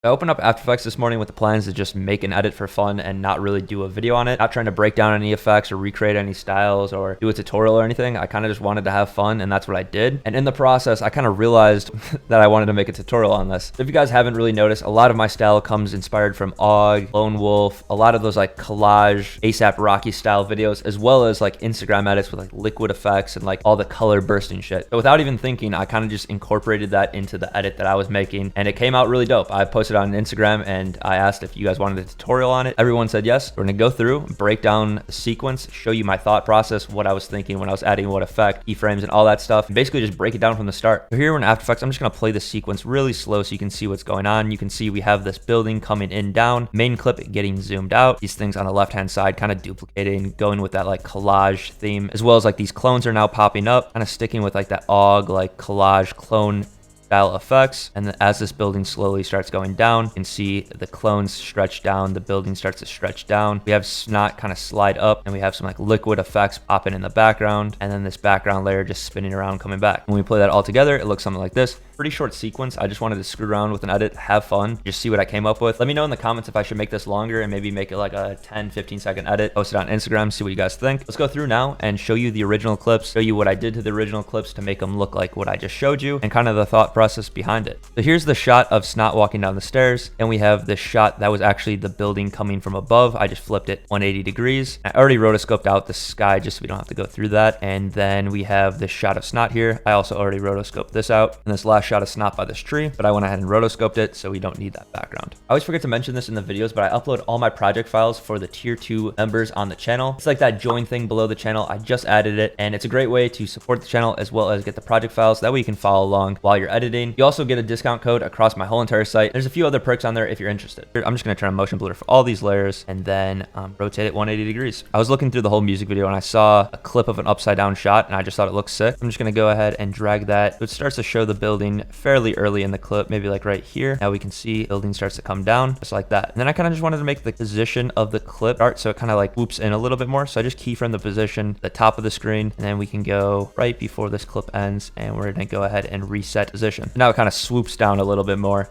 I opened up After Effects this morning with the plans to just make an edit for fun and not really do a video on it. Not trying to break down any effects or recreate any styles or do a tutorial or anything. I kind of just wanted to have fun, and that's what I did. And in the process, I kind of realized that I wanted to make a tutorial on this. If you guys haven't really noticed, a lot of my style comes inspired from AWGE, Lone Wolf, a lot of those like collage, ASAP Rocky style videos, as well as like Instagram edits with like liquid effects and like all the color bursting shit. So without even thinking, I kind of just incorporated that into the edit that I was making, and it came out really dope. I posted on Instagram and I asked if you guys wanted a tutorial on it. Everyone said yes. We're gonna go through, break down the sequence, show you my thought process, what I was thinking when I was adding what effect, keyframes, and all that stuff, and basically just break it down from the start. So here in After Effects, I'm just gonna play the sequence really slow so you can see what's going on. You can see we have this building coming in down, main clip getting zoomed out, these things on the left hand side kind of duplicating, going with that like collage theme, as well as like these clones are now popping up, kind of sticking with like that AWGE like collage clone style effects. And then as this building slowly starts going down, you can see the clones stretch down, the building starts to stretch down. We have snot kind of slide up, and we have some like liquid effects popping in the background, and then this background layer just spinning around coming back. When we play that all together, it looks something like this. Pretty short sequence. I just wanted to screw around with an edit, have fun, just see what I came up with. Let me know in the comments if I should make this longer and maybe make it like a 10-15 second edit, post it on Instagram, see what you guys think. Let's go through now and show you the original clips, show you what I did to the original clips to make them look like what I just showed you, and kind of the thought process behind it. So here's the shot of Snot walking down the stairs, and we have this shot that was actually the building coming from above. I just flipped it 180 degrees. I already rotoscoped out the sky just so we don't have to go through that. And then we have this shot of Snot here. I also already rotoscoped this out, and this last shot of Snot by this tree, but I went ahead and rotoscoped it so we don't need that background. I always forget to mention this in the videos, but I upload all my project files for the tier 2 members on the channel. It's like that join thing below the channel. I just added it, and it's a great way to support the channel as well as get the project files. That way you can follow along while you're editing. You also get a discount code across my whole entire site. There's a few other perks on there if you're interested. I'm just going to turn on motion blur for all these layers and then rotate it 180 degrees. I was looking through the whole music video and I saw a clip of an upside down shot, and I just thought it looked sick. I'm just going to go ahead and drag that so it starts to show the building fairly early in the clip, maybe like right here. Now we can see building starts to come down just like that. And then I kind of just wanted to make the position of the clip start so it kind of like whoops in a little bit more. So I just keyframe the position, the top of the screen, and then we can go right before this clip ends, and we're going to go ahead and reset position. Now it kind of swoops down a little bit more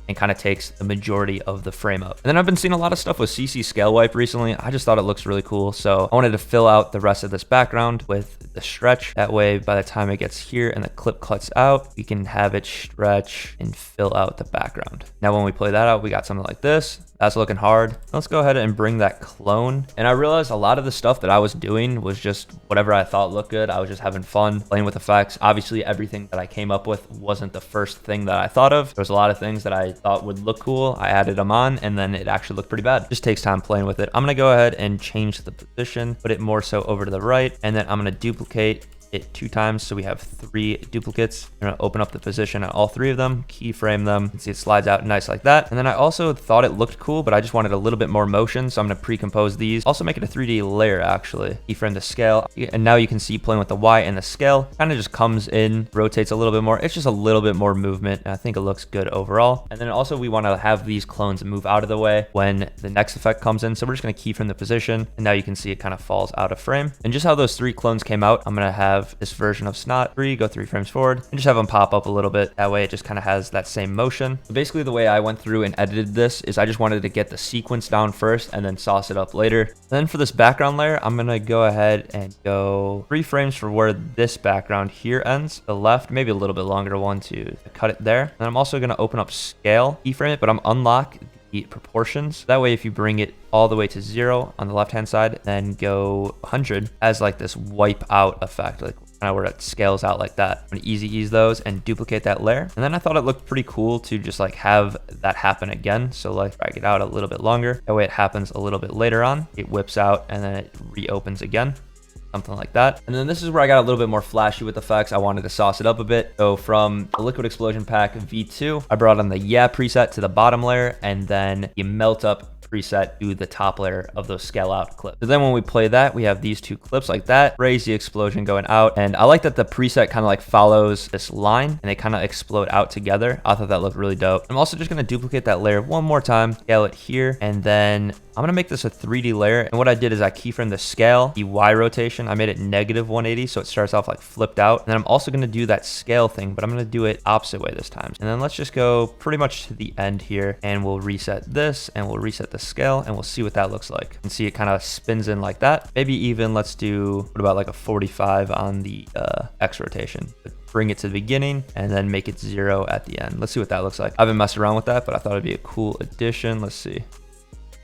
and kind of takes the majority of the frame up. And then I've been seeing a lot of stuff with CC scale wipe recently. I just thought it looks really cool, so I wanted to fill out the rest of this background with the stretch. That way by the time it gets here and the clip cuts out, we can have it stretch and fill out the background. Now when we play that out, we got something like this. That's looking hard. Let's go ahead and bring that clone. And I realized a lot of the stuff that I was doing was just whatever I thought looked good. I was just having fun playing with effects. Obviously, everything that I came up with wasn't the first thing that I thought of. There was a lot of things that I thought would look cool. I added them on, and then it actually looked pretty bad. Just takes time playing with it. I'm gonna go ahead and change the position, put it more so over to the right, and then I'm gonna duplicate it 2 times so we have 3 duplicates. I'm gonna open up the position on all 3 of them, keyframe them, and see it slides out nice like that. And then I also thought it looked cool, but I just wanted a little bit more motion, so I'm gonna pre-compose these. Also make it a 3D layer actually. Keyframe the scale, and now you can see playing with the Y and the scale kind of just comes in, rotates a little bit more. It's just a little bit more movement, and I think it looks good overall. And then also we want to have these clones move out of the way when the next effect comes in, so we're just gonna keyframe the position, and now you can see it kind of falls out of frame. And just how those 3 clones came out, I'm gonna have this version of Snot 3 go 3 frames forward and just have them pop up a little bit. That way it just kind of has that same motion. So basically the way I went through and edited this is I just wanted to get the sequence down first and then sauce it up later. And then for this background layer, I'm gonna go ahead and go 3 frames for where this background here ends. The left, maybe a little bit longer one to cut it there. And I'm also gonna open up scale, keyframe it, but I'm unlock the proportions. That way if you bring it all the way to 0 on the left hand side, then go 100 as like this wipe out effect, like kind of where it scales out like that. I'm gonna easy ease those and duplicate that layer. And then I thought it looked pretty cool to just like have that happen again. So like drag it out a little bit longer. That way it happens a little bit later on. It whips out and then it reopens again. Something like that. And then this is where I got a little bit more flashy with effects. I wanted to sauce it up a bit. So from the Liquid Explosion Pack V2, I brought on the Yeah preset to the bottom layer, and then you melt up preset to the top layer of those scale out clips. So then when we play that, we have these two clips like that, crazy explosion going out. And I like that the preset kind of like follows this line and they kind of explode out together. I thought that looked really dope. I'm also just going to duplicate that layer one more time, scale it here, and then I'm going to make this a 3D layer. And what I did is I keyframed the scale, the Y rotation. I made it -180. So it starts off like flipped out. And then I'm also going to do that scale thing, but I'm going to do it opposite way this time. And then let's just go pretty much to the end here and we'll reset this and we'll reset the scale and we'll see what that looks like. And see it kind of spins in like that. Maybe even let's do, what about like a 45 on the X rotation. Bring it to the beginning and then make it 0 at the end. Let's see what that looks like. I haven't messed around with that, but I thought it'd be a cool addition. Let's see.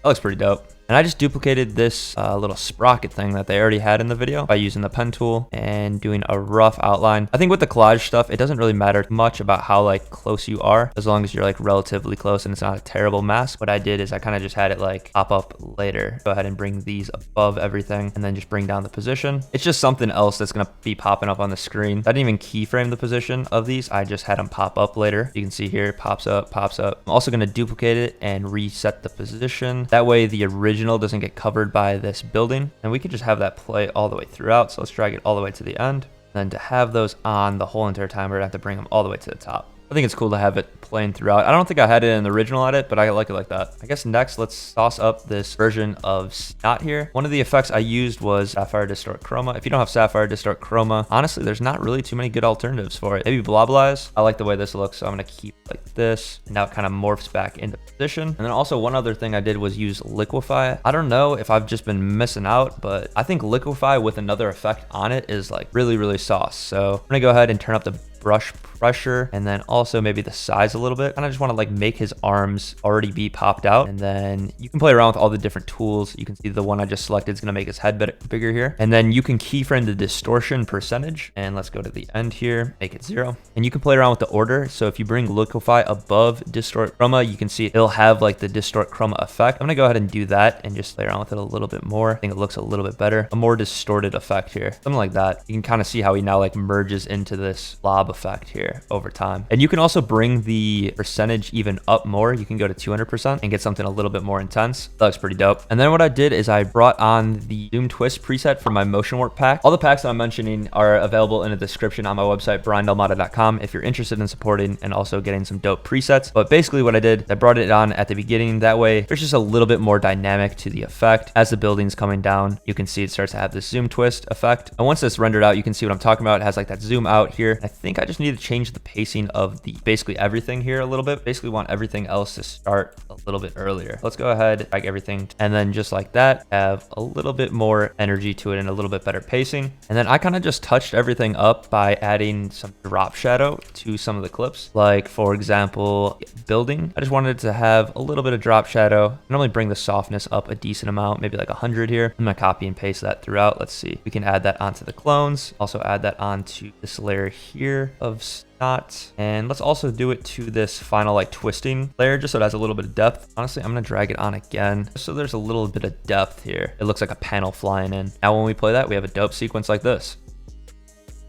That looks pretty dope. And I just duplicated this little sprocket thing that they already had in the video by using the pen tool and doing a rough outline. I think with the collage stuff, it doesn't really matter much about how like close you are, as long as you're like relatively close and it's not a terrible mask. What I did is I kind of just had it like pop up later. Go ahead and bring these above everything and then just bring down the position. It's just something else that's going to be popping up on the screen. I didn't even keyframe the position of these. I just had them pop up later. You can see here, pops up, pops up. I'm also going to duplicate it and reset the position. That way the original doesn't get covered by this building, and we could just have that play all the way throughout. So let's drag it all the way to the end, and then to have those on the whole entire time, we're gonna have to bring them all the way to the top. I think it's cool to have it playing throughout. I don't think I had it in the original edit, but I like it like that. I guess next, let's sauce up this version of Snot here. One of the effects I used was Sapphire Distort Chroma. If you don't have Sapphire Distort Chroma, honestly, there's not really too many good alternatives for it. Maybe Blobblize. I like the way this looks, so I'm gonna keep it like this. And now it kind of morphs back into position. And then also one other thing I did was use Liquify. I don't know if I've just been missing out, but I think Liquify with another effect on it is like really, really sauce. So I'm gonna go ahead and turn up the brush pressure and then also maybe the size a little bit. And I just want to like make his arms already be popped out, and then you can play around with all the different tools. You can see the one I just selected is going to make his head bigger here, and then you can keyframe the distortion percentage, and let's go to the end here, make it 0, and you can play around with the order. So if you bring Liquify above Distort Chroma, you can see it'll have like the Distort Chroma effect. I'm gonna go ahead and do that and just play around with it a little bit more. I think it looks a little bit better, a more distorted effect here, something like that. You can kind of see how he now like merges into this blob effect here over time. And you can also bring the percentage even up more. You can go to 200% and get something a little bit more intense. That looks pretty dope. And then what I did is I brought on the Zoom Twist preset for my motion warp pack. All the packs that I'm mentioning are available in the description on my website, BryanDelimata.com, if you're interested in supporting and also getting some dope presets. But basically what I did, I brought it on at the beginning. That way there's just a little bit more dynamic to the effect. As the building's coming down, you can see it starts to have this zoom twist effect. And once it's rendered out, you can see what I'm talking about. It has like that zoom out here. I think I just need to change the pacing of the basically everything here a little bit. Basically want everything else to start a little bit earlier. Let's go ahead, drag everything, and then just like that, have a little bit more energy to it and a little bit better pacing. And then I kind of just touched everything up by adding some drop shadow to some of the clips. Like for example, building. I just wanted to have a little bit of drop shadow. Normally bring the softness up a decent amount, maybe like 100 here. I'm gonna copy and paste that throughout. Let's see. We can add that onto the clones. Also add that onto this layer here of Snot, and let's also do it to this final like twisting layer just so it has a little bit of depth. Honestly, I'm gonna drag it on again so there's a little bit of depth here. It looks like a panel flying in. Now when we play that, we have a dope sequence like this.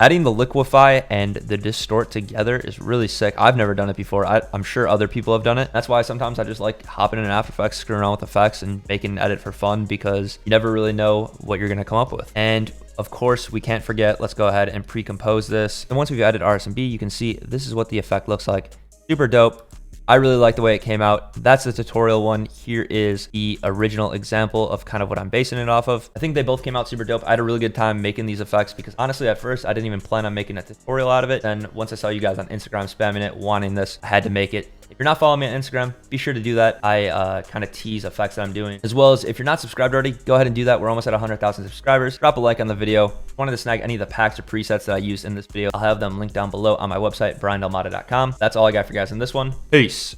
Adding the Liquify and the Distort together is really sick. I've never done it before. I'm sure other people have done it. That's why sometimes I just like hopping in After Effects, screwing around with effects and making an edit for fun, because you never really know what you're gonna come up with. And of course, we can't forget, let's go ahead and pre-compose this. And once we've added RSMB, you can see this is what the effect looks like. Super dope. I really like the way it came out. That's the tutorial one. Here is the original example of kind of what I'm basing it off of. I think they both came out super dope. I had a really good time making these effects because honestly, at first, I didn't even plan on making a tutorial out of it. And once I saw you guys on Instagram spamming it, wanting this, I had to make it. If you're not following me on Instagram, be sure to do that. I kind of tease effects that I'm doing, as well as if you're not subscribed already, go ahead and do that. We're almost at 100,000 subscribers. Drop a like on the video. If you wanted to snag any of the packs or presets that I used in this video, I'll have them linked down below on my website, BryanDelimata.com. That's all I got for you guys in this one. Peace.